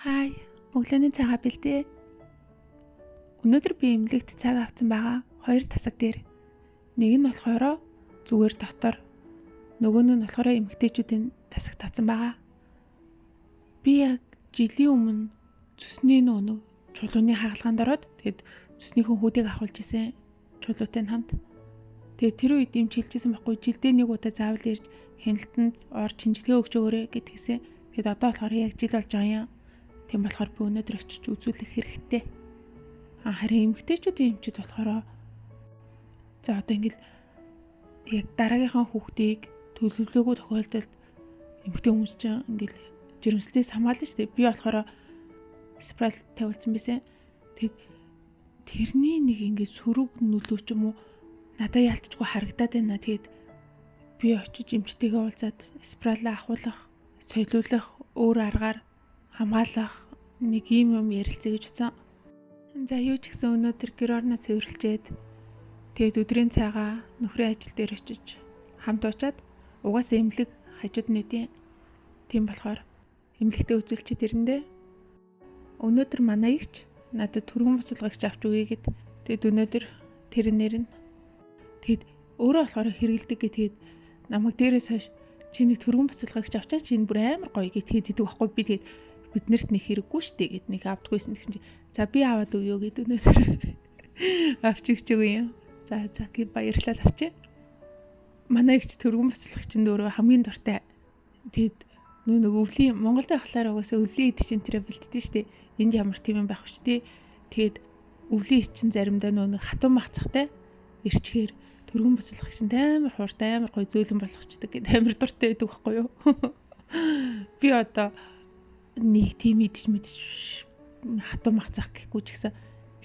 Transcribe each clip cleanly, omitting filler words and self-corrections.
Хай, өглөөний цагаа бэлдээ. Өнөөдөр би эмнэлэгт цаг авсан байгаа. 2 тасаг дээр. Нэг нь болохоор зүгээр дотор. Нөгөө нь болохоор эмэгтэйчүүдийн тасаг тавсан байгаа. Би яг жилийн өмнө цусны нөгөө чулууны хагалгаанд ороод тэгэд цуснийхөө хүүдийг авахулж исэн чулуутай хамт. Тэгээд тэр үед юм чилжсэн байхгүй, жилдээ нэг удаа заавал ирж хяналтанд ор чинжилгээ өгч өгөөрэй гэдгийгсэн. Тэгэд одоо болохоор яг жил болж байгаа юм. Тийм болохоор би өнөөдөр очиж үзүүлэх хэрэгтэй. Харин эмэгтэйчүүдийн эмчид болохоор за одоо ингээл яг дараагийнхаа хүүхдийг төлөвлөгөөгүй тохиолдолд эмэгтэй хүмүүс чинь ингээл жирэмслээс хамгаална шүү дээ. Би болохоор спрал тавьсан байсан. Тэгэд тэрний нэг ингээд сөрөг нөлөө ч юм уу надад яалтчгүй харагдаад байна. Тэгэд би очиж эмчтэйгээ уулзаад спралаа ахуулах, соёлуулах, өөр аргаар хамгаалах нэг юм ярилцъя гэж утсан. За юу ч гэсэн өнөөдөр гэр орноо цэвэрлжээд тэгээд өдрийн цагаа нөхрийн ажил дээр очиж хамт уучаад угаасаа эмнэлэг хажууд нэдийн. Тийм болохоор эмнэлэгтээ үзүүлчихэд ирэндээ өнөөдөр манай эгч надад түргэн буцалгагч авч өгье гэд. Тэгэд өнөөдөр тэр нэр нь тэгэд өөрөө болохоор хэрэгэлдэг гэд намайг дээрээс хойш чи нэг түргэн буцалгагч авчаа чи бүр амар гоё гэд идэг байхгүй. Би тэгэд биднэрт нэг хэрэггүй штэ гэд нэг авдаггүйсэн гэсэн чи за би аваад өгөө гэд өнөөдөр авч өгч өгөө юм. За баярлалаа авчи. Манай эгч түргэн буцалгагчинд өөрөө хамгийн дуртай. Тэгэд нэг өвлийн Монголд байхлаар угаасаа өвлийн ид чинь тэрэ бэлддэг штэ. Энд ямар тийм юм байх вэ штэ. Тэгэд өвлийн ид чинь заримдаа нэг хатуу махцахтай ирчгээр түргэн буцалгагчинд амар хууртай амар гоё зөөлөн болгочдөг гэд амар дуртай байдаг байхгүй юу. Би одоо нэг тийм идэж хатуу махцах гэхгүй ч гэсэн.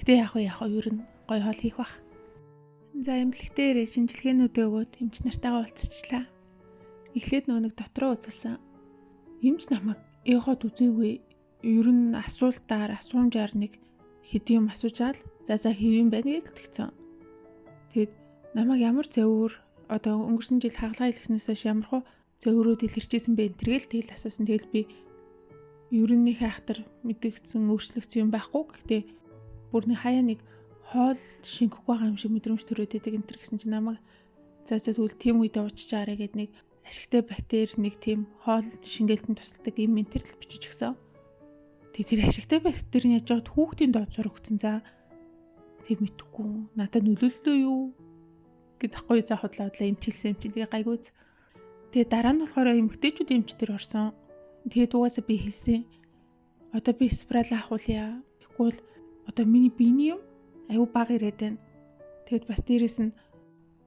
Гэтэ яг ер нь гоё хоол хийх бах. За эмнэлэгтээ шинжилгээнүүдээ өгөөд эмч нартайгаа уулзчихлаа. Эхлээд нэг дотроо үзүүлсэн. Эмч намайг эгоод үзээгүй. Ер нь асуумжаар нэг хэдийн юм асуужаал за хэвэн байна гэж тэгсэн. Тэгэд намайг ямар зөвөр одоо өнгөрсөн жил хагалгаа хийлгэснээс хойш ямар хөө зөвөрүүд илэрчээсэн бэ тэргээл асуусан. Тэгэл би ер нь нэг хайхтар мэдэгдсэн өөрчлөгдсөн юм байхгүй. Гэхдээ бүр нэг хаяа нэг хоол шингэхгүй байгаа юм шиг мэдрэмж төрөөд идэг энэ төр гэсэн чинь намайг за тэгвэл тийм үедээ ууччаарэ гэд нэг ашигтай бактери нэг тийм хоол шингээлтэн тусалдаг юм интерл бичиж өгсөн. Тэгээ тэр ашигтай бактерийн яаж яад хүүхдийн доод зураг өгсөн. За тийм мэдхгүй надад нөлөөллөө юу гэдэг гоё за худлаа эмчилсэн юм чи тэгээ гайгүйц. Тэгээ дараа нь болохоор эмэгтэйчүүд эмч төр орсон. Тэгээд угаасаа би хэлсэн. Одоо би спрал ахуулъя. Тэгвэл одоо миний биений юм аюу баг ирээд байна. Тэгэд бас дээрэс нь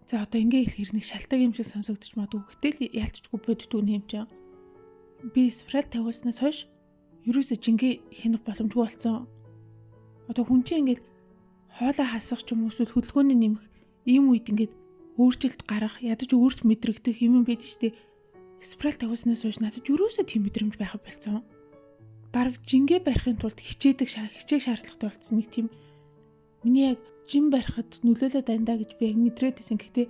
за одоо ингээ хэрнэг шалтгаан юм шиг сонсогдож магадгүй. Гэтэл ялцчгүй боддгүй юм чинь. Би спрал тавьснаас хойш ерөөсө жингээ хянах боломжгүй болсон. Одоо хүн чинь ингээд хоолоо хасах ч юм уу эсвэл хөдөлгөөний нэмэх ийм үед ингээд өөрчлөлт гарах ядаж өөрт мэдрэгдэх юм байдаг шүү дээ. Спрал тавьснаас хойш надад ерөөсөө тийм мэдрэмж байхад болсон. Бараг жингээ барихын тулд хичээх шаардлагатай болсон нэг тийм миний яг жин барихад нөлөөлөд байна гэж би яг мэдрээд байсан. Гэхдээ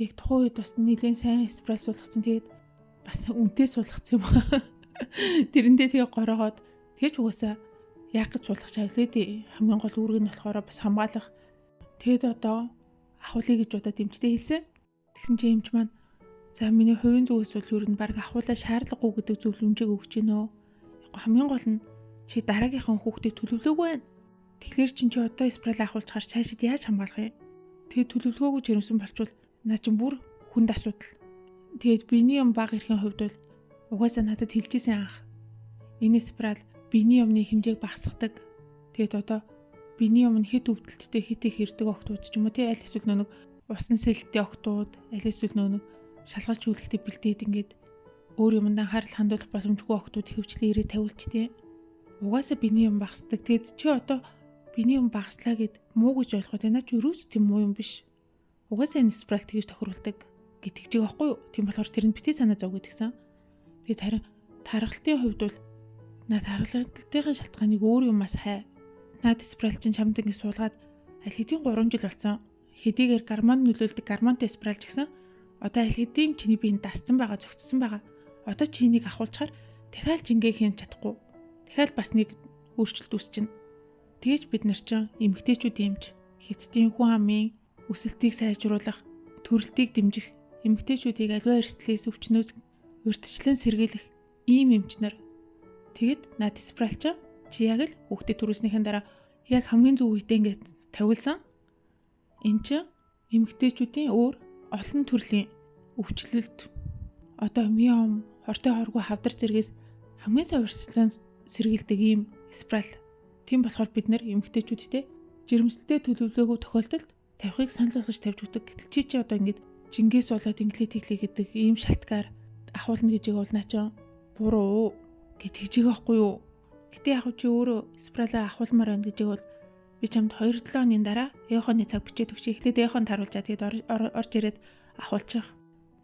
яг тухайн үед бас нэлээд сайн спрал суулгацсан. Тэгээд бас үнэтэй суулгацсан юм аа. Тэрэндээ тэгээ гороогоод тэгэж угаасаа яг гэж суулгах чаглаа дээ. Хамгийн гол үүрэг нь болохоор бас хамгаалах. Тэгэд одоо ахуулъя гэж удаад эмчтэй хэлсэн. Тэгсэн чинь эмч маань за миний хувийн зүгээс бол ер нь баг ахуулаа шаардлагагүй гэдэг зөвлөмжийг өгч гинөө. Хамгийн гол нь чи дараагийнхаа хүүхдийг төлөвлөөгүй байна. Тэгэхээр чи одоо спрал ахуулчихаар цаашид яаж хамгаалах юм? Тэгээд төлөвлөгөөгүй жирэмсэн болчвол наа чин бүр хүнд асуудал. Тэгээд биений юм баг ирэхин хувьд бол угаасаа надад хэлжсэн анх. Энэ спрал биений юмны хэмжээг багасгадаг. Тэгээд одоо биений юм хэд өвдөлттэй хэд их ирдэг охтууд ч юм уу тий аль эсвэл нэг усан сэлттэй охтууд аль эсвэл нэг шалгалж үлэхтэй бэлдээд ингээд өөр юмд анхаарал хандуулах боломжгүй охтууд хөвчлэн ирээ тавиулчтэй. Угаасаа биений юм багасдаг. Тэгэд чи одоо биений юм багаслаа гэд муу гэж ойлгоод байна ч юус тийм муу юм биш. Угаасаа энэ спрал тэгж тохируулдаг гэдэг чиг байхгүй юу? Тийм болохоор тэр нь битгий санаа зов гэдгсэн. Тэгэд харин тархалтын хувьд бол наад тархалтын шалтгааныг өөр юмас хай. Наад спрал чинь чамд ингэ суулгаад аль хэдийн 3 жил болсон. Хэдийгээр гормон нөлөөлдөг гормонтой спрал ч гэсэн одоо аль хэдийн чиний биенд дасцсан байгаа, зөгцсөн байгаа. Одоо чинийг ахуулчаар дахиад жингээ хийн чадахгүй. дахиад бас нэг өөрчлөлт үүсчихнэ. Тэгэж бид нар ч эмэгтэйчүүд дэмж хятадын хүн амын өсөлтийг сайжруулах, төрөлтийг дэмжих, эмэгтэйчүүдийг аливаа эрсдлээс өвчнөөс урьдчилан сэргийлэх ийм эмчнэр. Тэгэд над спираль чи яг л хүүхдээ төрүүлснийхэн дараа яг хамгийн зөв үедээ ингээд тавилсан. Энд чи эмэгтэйчүүдийн өөр олон төрлийн өвчлөлт одоо миом, хортой хоргүй хавдар зэргээс хамгийн сайн урьдчилан сэргийлдэг ийм спираль. Тийм болохоор бид нэр эмэгтэйчүүдтэй жирэмслэлтэй төлөвлөгөөгүй тохиолдолд тавихыг санал болгож тавьж өгдөг. Гэтэл чи одоо ингээд жингээс болоод инглээ тэглээ гэдэг ийм шалтгаар ахуулна гэж бол наа чи буруу гэж тэгж байгаа байхгүй юу? Гэтэ яг чи өөрөө спиралаа ахуулмаар байна гэж бол би чамд 2-7 хоногийн дараа эхоны цаг бичээд өгч эхлээд эхонд харуулчаа тэгээд орж ирээд ахуулчих.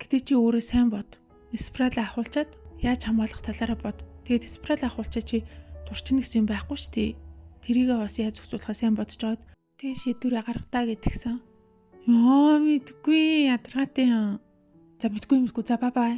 Гэтэ чи өөрөө сайн бод. Спиралаа ахуулчаад яаж хамгаалах талаараа бод. Тэгээд спиралаа ахуулчаа чи турчин гэсэн юм байхгүй шүү дээ. Тэрийгээ бас яаж зохицуулахаа сайн бодож жоод тэгээд шийдвэрээ гаргадаа гэдгсэн. Яа мэдгүй ядаргаатай юм. За мэдгүй за бай бай.